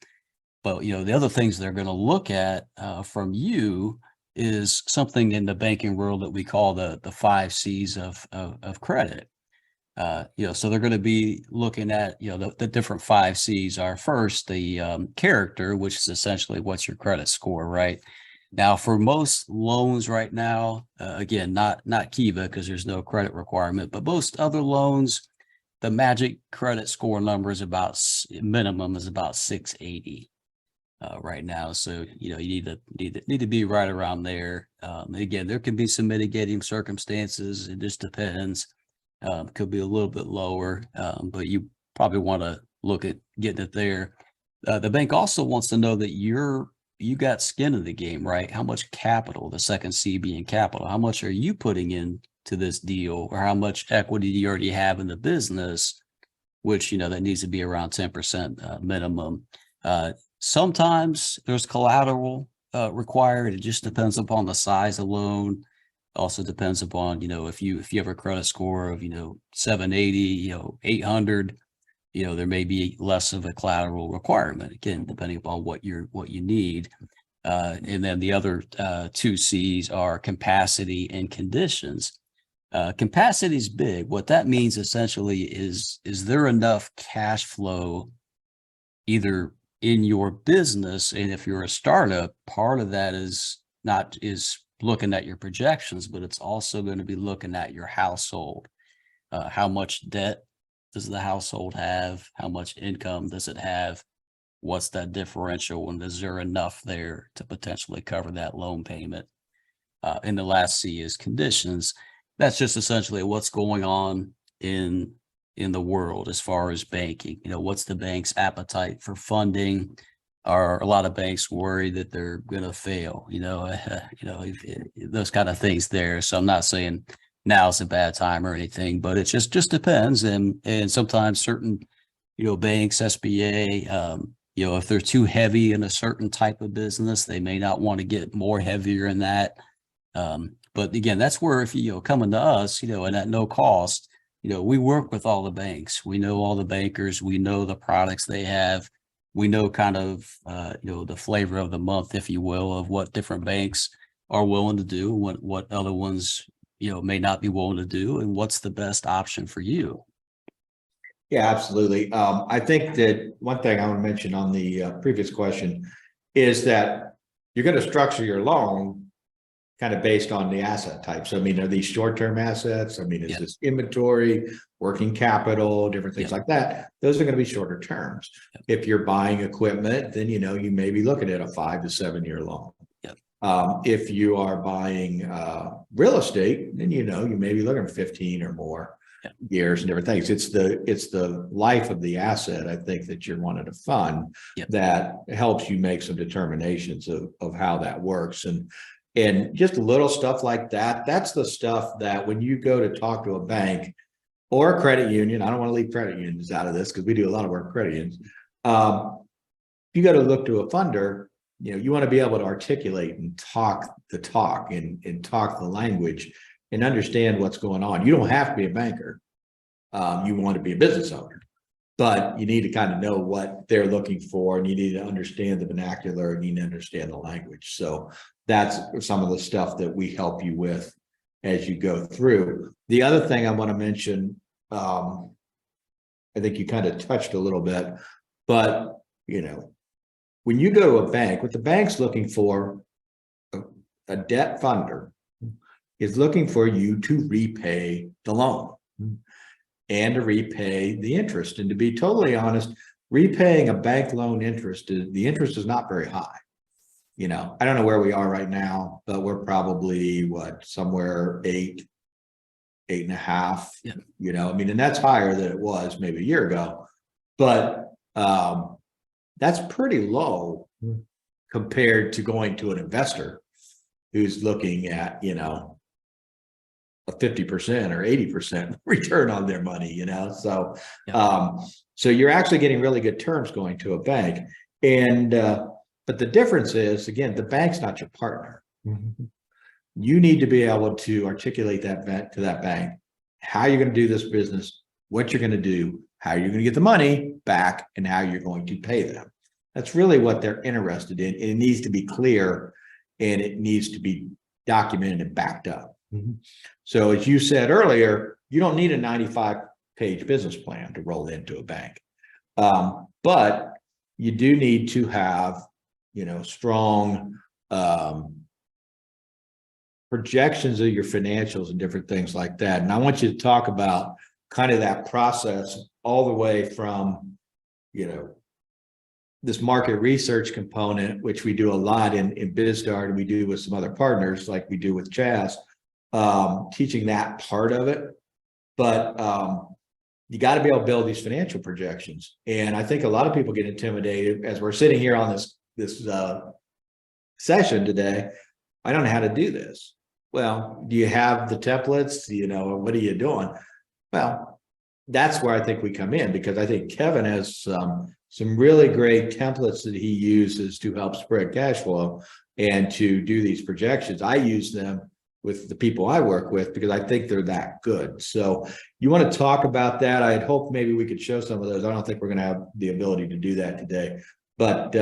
But, the other things they're going to look at from you is something in the banking world that we call the 5 C's of credit. So they're going to be looking at, the different 5 C's are first the character, which is essentially what's your credit score, right? Now, for most loans right now, again, not Kiva because there's no credit requirement, but most other loans, the magic credit score number is minimum is about 680 right now. So, you need to be right around there. Again, there can be some mitigating circumstances. It just depends. Could be a little bit lower, but you probably want to look at getting it there. The bank also wants to know that you got skin in the game, right? How much capital, the second C being capital, how much are you putting in to this deal, or how much equity do you already have in the business, which, that needs to be around 10% minimum. Sometimes there's collateral required. It just depends upon the size of loan. Also depends upon, if you have a credit score of, 780, 800, there may be less of a collateral requirement, again, depending upon what you need. And then the other 2 C's are capacity and conditions. Capacity is big. What that means essentially is there enough cash flow either in your business? And if you're a startup, part of that is looking at your projections, but it's also going to be looking at your household. How much debt does the household have? How much income does it have? What's that differential? And is there enough there to potentially cover that loan payment? And the last C is conditions. That's just essentially what's going on in the world as far as banking. What's the bank's appetite for funding? Are a lot of banks worried that they're going to fail? Those kind of things there. So I'm not saying now's a bad time or anything, but it just depends. And sometimes certain banks, SBA, if they're too heavy in a certain type of business, they may not want to get more heavier in that. But again, that's where if coming to us, and at no cost, we work with all the banks. We know all the bankers. We know the products they have. We know kind of, the flavor of the month, if you will, of what different banks are willing to do, what other ones, may not be willing to do, and what's the best option for you. Yeah, absolutely. I think that one thing I want to mention on the previous question is that you're going to structure your loan kind of based on the asset type. So, I mean, are these short-term assets? I mean, is this inventory, working capital, different things like that? Those are going to be shorter terms. If you're buying equipment, then, you may be looking at a 5 to 7 year loan. If you are buying real estate, then, you may be looking at 15 or more years and different things. It's the life of the asset, I think, that you're wanting to fund that helps you make some determinations of how that works. And just little stuff like that, that's the stuff that when you go to talk to a bank or a credit union, I don't want to leave credit unions out of this because we do a lot of work with credit unions. You got to look to a funder, you want to be able to articulate and talk the talk and talk the language and understand what's going on. You don't have to be a banker. You want to be a business owner, but you need to kind of know what they're looking for, and you need to understand the vernacular, and you need to understand the language. So that's some of the stuff that we help you with as you go through. The other thing I want to mention, I think you kind of touched a little bit, but when you go to a bank, what the bank's looking for, a debt funder is looking for you to repay the loan and to repay the interest. And to be totally honest, repaying a bank loan interest, the interest is not very high. I don't know where we are right now, but we're probably somewhere 8.5. I mean, and that's higher than it was maybe a year ago, but that's pretty low compared to going to an investor who's looking at, a 50% or 80% return on their money, so, so you're actually getting really good terms going to a bank. And, but the difference is, again, the bank's not your partner. You need to be able to articulate that to that bank, how you're going to do this business, what you're going to do, how you're going to get the money back, and how you're going to pay them. That's really what they're interested in. It needs to be clear, and it needs to be documented and backed up. So as you said earlier, you don't need a 95-page business plan to roll into a bank. But you do need to have, strong projections of your financials and different things like that. And I want you to talk about kind of that process all the way from, this market research component, which we do a lot in BizStart, and we do with some other partners like we do with Chaz, teaching that part of it. But you got to be able to build these financial projections. And I think a lot of people get intimidated as we're sitting here on this session today. I don't know how to do this. Well, do you have the templates? What are you doing? Well, that's where I think we come in, because I think Kevin has some really great templates that he uses to help spread cash flow and to do these projections. I use them with the people I work with because I think they're that good. So you want to talk about that? I'd hope maybe we could show some of those. I don't think we're going to have the ability to do that today, but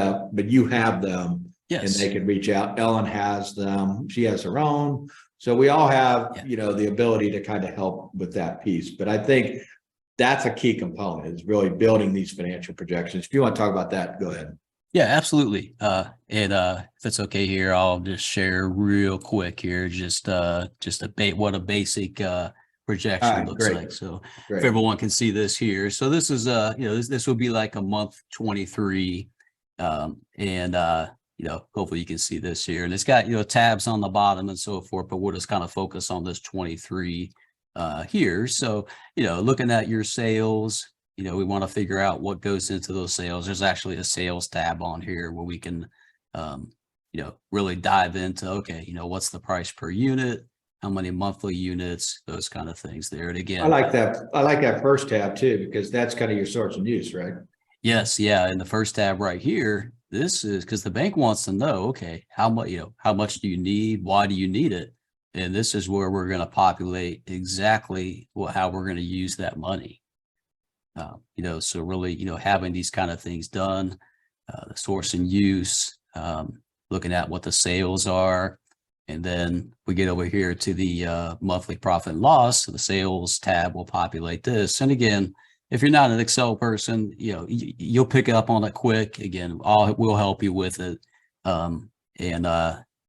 you have them. Yes. And they can reach out. Ellen has them. She has her own. So we all have, the ability to kind of help with that piece. But I think that's a key component, is really building these financial projections. If you want to talk about that, go ahead. Yeah, absolutely. And if it's okay here, I'll just share real quick here, what a basic projection looks like. So if everyone can see this here. So this is this would be like a month 23. Hopefully you can see this here. And it's got, tabs on the bottom and so forth, but we'll just kind of focus on this 23 here. So, looking at your sales, we want to figure out what goes into those sales. There's actually a sales tab on here where we can, really dive into, okay, what's the price per unit? how many monthly units, those kind of things there. And again, I like that. I like that first tab too, because that's kind of your source and use, right? yes, yeah. In the first tab right here, this is because the bank wants to know, okay, how much, how much do you need? Why do you need it? And this is where we're going to populate exactly how we're going to use that money. So really, having these kind of things done, the source and use, looking at what the sales are. And then we get over here to the monthly profit and loss. The sales tab will populate this. And again, if you're not an Excel person, you'll pick up on it quick. Again, we'll help you with it, and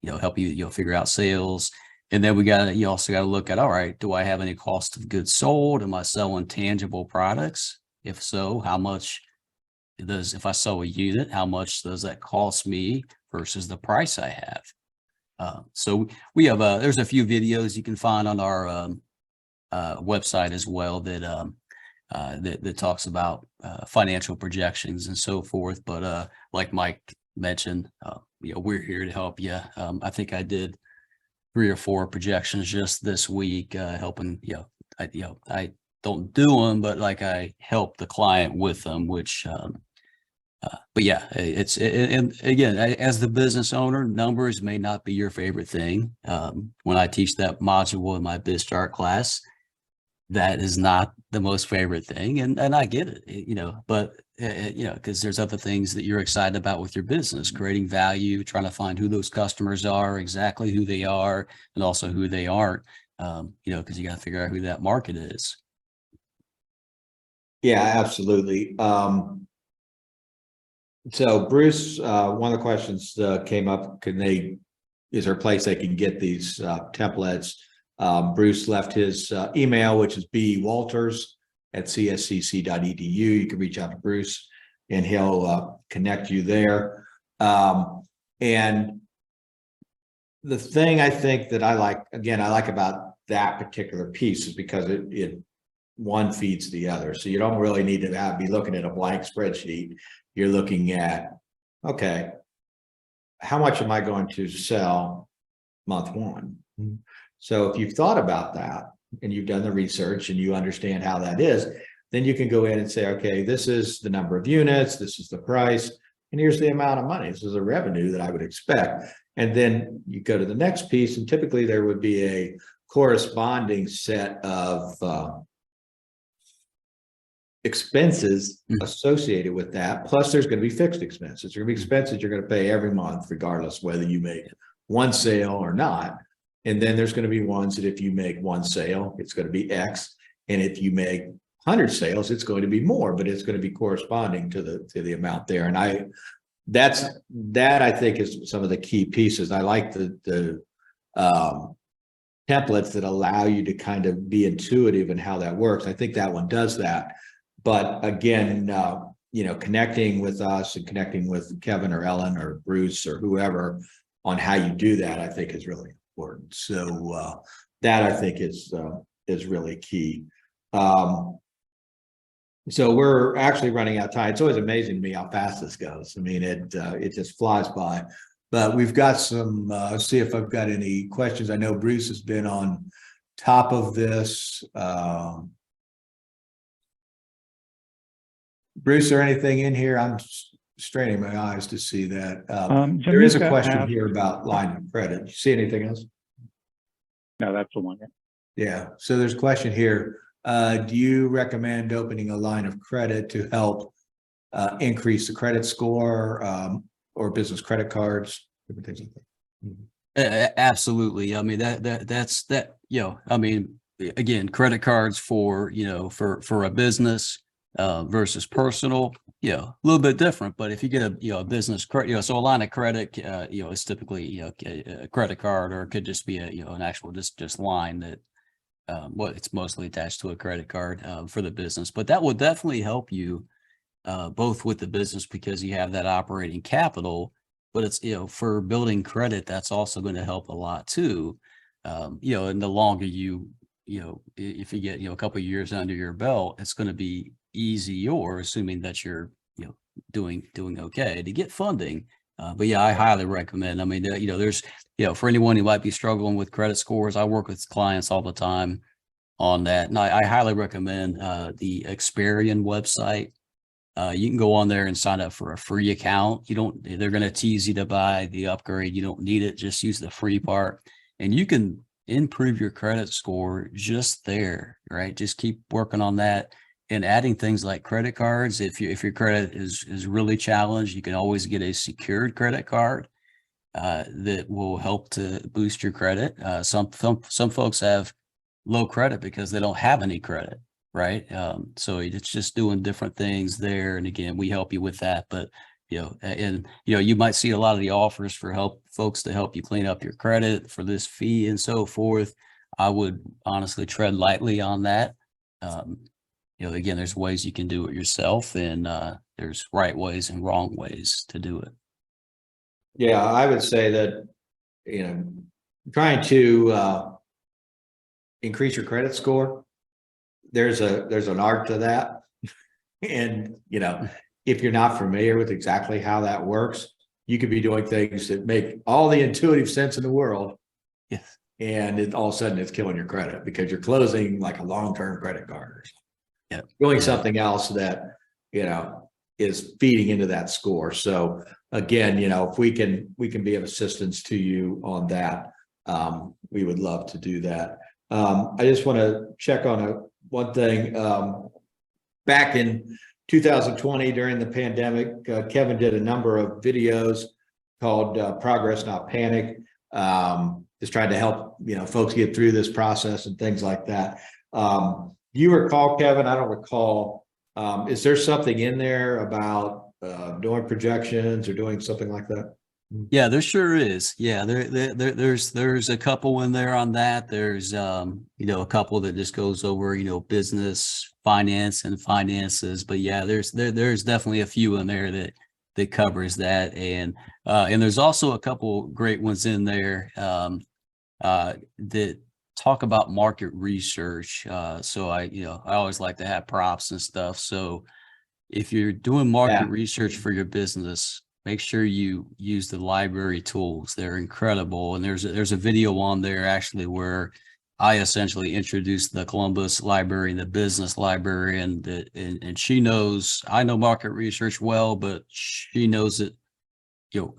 help you figure out sales. And then you also got to look at, all right, do I have any cost of goods sold? Am I selling tangible products? If so, how much if I sell a unit, how much does that cost me versus the price I have? So we have there's a few videos you can find on our website as well that talks about financial projections and so forth. But like Mike mentioned, we're here to help you. I think I did 3 or 4 projections just this week, helping. I don't do them, but like I help the client with them, which. But yeah, and again, as the business owner, numbers may not be your favorite thing. When I teach that module in my BizStart class, that is not the most favorite thing, and I get it, but because there's other things that you're excited about with your business, creating value, trying to find who those customers are, exactly who they are, and also who they aren't, because you got to figure out who that market is. Yeah, absolutely. So Bruce, one of the questions came up, is there a place they can get these templates? Bruce left his email, which is bwalters@cscc.edu. You can reach out to Bruce and he'll connect you there. And the thing I think that I like about that particular piece is because it one feeds the other. So you don't really need to be looking at a blank spreadsheet. You're looking at, okay, how much am I going to sell month one? Mm-hmm. So if you've thought about that and you've done the research and you understand how that is, then you can go in and say, okay, this is the number of units, this is the price, and here's the amount of money. This is the revenue that I would expect. And then you go to the next piece, and typically there would be a corresponding set of expenses associated with that. Plus there's going to be fixed expenses. There's going to be expenses you're going to pay every month, regardless whether you make one sale or not. And then there's going to be ones that if you make one sale, it's going to be X. And if you make 100 sales, it's going to be more, but it's going to be corresponding to the amount there. And I think is some of the key pieces. I like the templates that allow you to kind of be intuitive in how that works. I think that one does that. But again, connecting with us and connecting with Kevin or Ellen or Bruce or whoever on how you do that, I think is really important. So that I think is really key. So we're actually running out of time. It's always amazing to me how fast this goes. I mean, it just flies by. But we've got some. See if I've got any questions. I know Bruce has been on top of this. Bruce, or anything in here? I'm straining my eyes to see that. There is a question here about line of credit. Do you see anything else? No, that's the one. Yeah. So there's a question here. Do you recommend opening a line of credit to help increase the credit score or business credit cards, different things like that? Absolutely. I mean, that's I mean, again, credit cards for a business versus personal, a little bit different. But if you get a business credit, so a line of credit, is typically a credit card, or it could just be an actual just line that it's mostly attached to a credit card for the business. But that would definitely help you both with the business because you have that operating capital. But it's for building credit, that's also going to help a lot too. And the longer if you get a couple of years under your belt, it's going to be easier, assuming that you're doing okay to get funding. But yeah, I highly recommend. I mean, there's, for anyone who might be struggling with credit scores, I work with clients all the time on that. And I highly recommend the Experian website. You can go on there and sign up for a free account. They're going to tease you to buy the upgrade. You don't need it. Just use the free part and you can improve your credit score just there, right? Just keep working on that and adding things like credit cards. If your credit is really challenged, you can always get a secured credit card that will help to boost your credit. Some folks have low credit because they don't have any credit. Right. So it's just doing different things there. And again, we help you with that. But, you might see a lot of the offers for folks to help you clean up your credit for this fee and so forth. I would honestly tread lightly on that. Again, there's ways you can do it yourself and there's right ways and wrong ways to do it. Yeah, I would say that, trying to increase your credit score, there's an art to that. And, if you're not familiar with exactly how that works, you could be doing things that make all the intuitive sense in the world. Yes. And all of a sudden it's killing your credit because you're closing like a long-term credit card or Yep. doing something else that, is feeding into that score. So again, if we can be of assistance to you on that, we would love to do that. I just want to check on one thing. Back in 2020, during the pandemic, Kevin did a number of videos called Progress Not Panic, just trying to help folks get through this process and things like that. You recall, Kevin? I don't recall. Is there something in there about doing projections or doing something like that? Yeah, there sure is. Yeah, there's a couple in there on that. There's a couple that just goes over business, finance, and finances. But yeah, there's definitely a few in there that covers that, and there's also a couple great ones in there that talk about market research. So I always like to have props and stuff. So if you're doing market research for your business, make sure you use the library tools. They're incredible. And there's a video on there actually where I essentially introduced the Columbus library and the business library, and she knows, I know market research well, but she knows it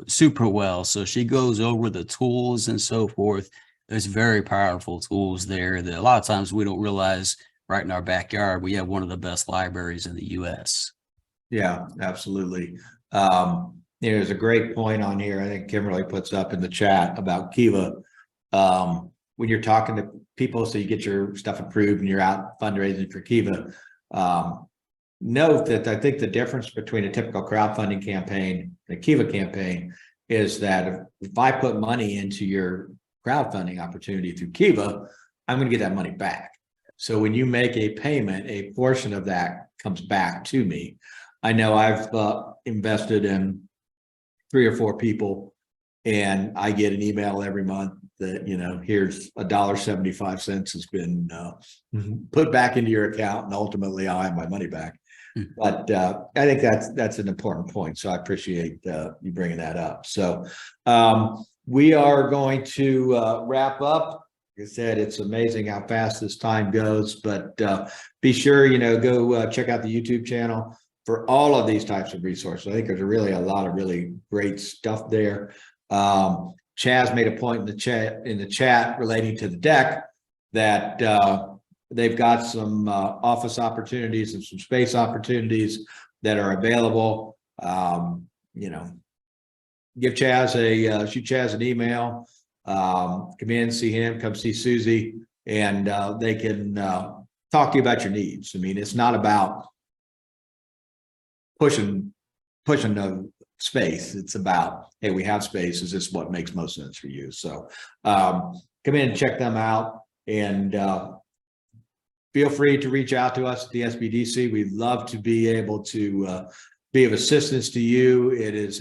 super well. So she goes over the tools and so forth. There's very powerful tools there that a lot of times we don't realize right in our backyard. We have one of the best libraries in the US. Yeah, absolutely. There's a great point on here. I think Kimberly puts up in the chat about Kiva. When you're talking to people, so you get your stuff approved and you're out fundraising for Kiva, note that I think the difference between a typical crowdfunding campaign and a Kiva campaign is that if I put money into your crowdfunding opportunity through Kiva, I'm going to get that money back. So when you make a payment, a portion of that comes back to me. I know I've invested in 3 or 4 people, and I get an email every month that, here's $1.75 has been put back into your account, and ultimately I'll have my money back. But I think that's an important point. So I appreciate you bringing that up. So we are going to wrap up. Like I said, it's amazing how fast this time goes, but be sure, go check out the YouTube channel for all of these types of resources. I think there's really a lot of really great stuff there. Chaz made a point in the chat relating to the deck that they've got some office opportunities and some space opportunities that are available. Give Chaz shoot Chaz an email, come in, see him, come see Susie, and they can talk to you about your needs. I mean, it's not about pushing the space. It's about, hey, we have space. Is this what makes most sense for you? So come in and check them out, and feel free to reach out to us at the SBDC. We'd love to be able to be of assistance to you. It is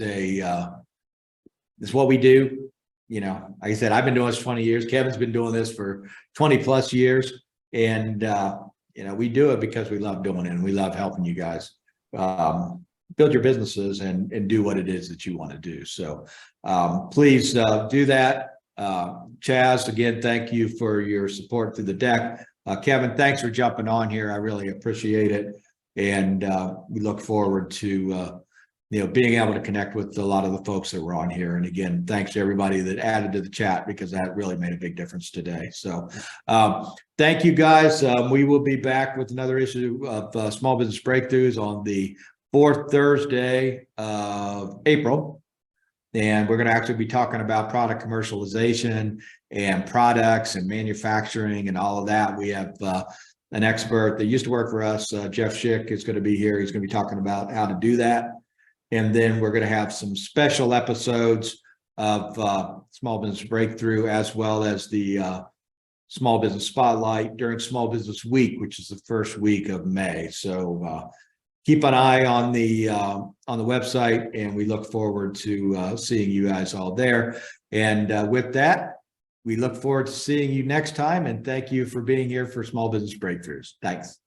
it's what we do. Like I said, I've been doing this 20 years. Kevin's been doing this for 20 plus years. And, we do it because we love doing it and we love helping you guys. build your businesses and do what it is that you want to do. So please do that. Chaz, again, thank you for your support through the deck. Kevin, thanks for jumping on here. I really appreciate it. And we look forward to being able to connect with a lot of the folks that were on here. And again, thanks to everybody that added to the chat, because that really made a big difference today. So thank you guys. We will be back with another issue of Small Business Breakthroughs on the 4th Thursday of April. And we're going to actually be talking about product commercialization and products and manufacturing and all of that. We have an expert that used to work for us, Jeff Schick, is going to be here. He's going to be talking about how to do that. And then we're going to have some special episodes of Small Business Breakthrough, as well as the Small Business Spotlight during Small Business Week, which is the first week of May. So keep an eye on the website, and we look forward to seeing you guys all there. And with that, we look forward to seeing you next time. And thank you for being here for Small Business Breakthroughs. Thanks.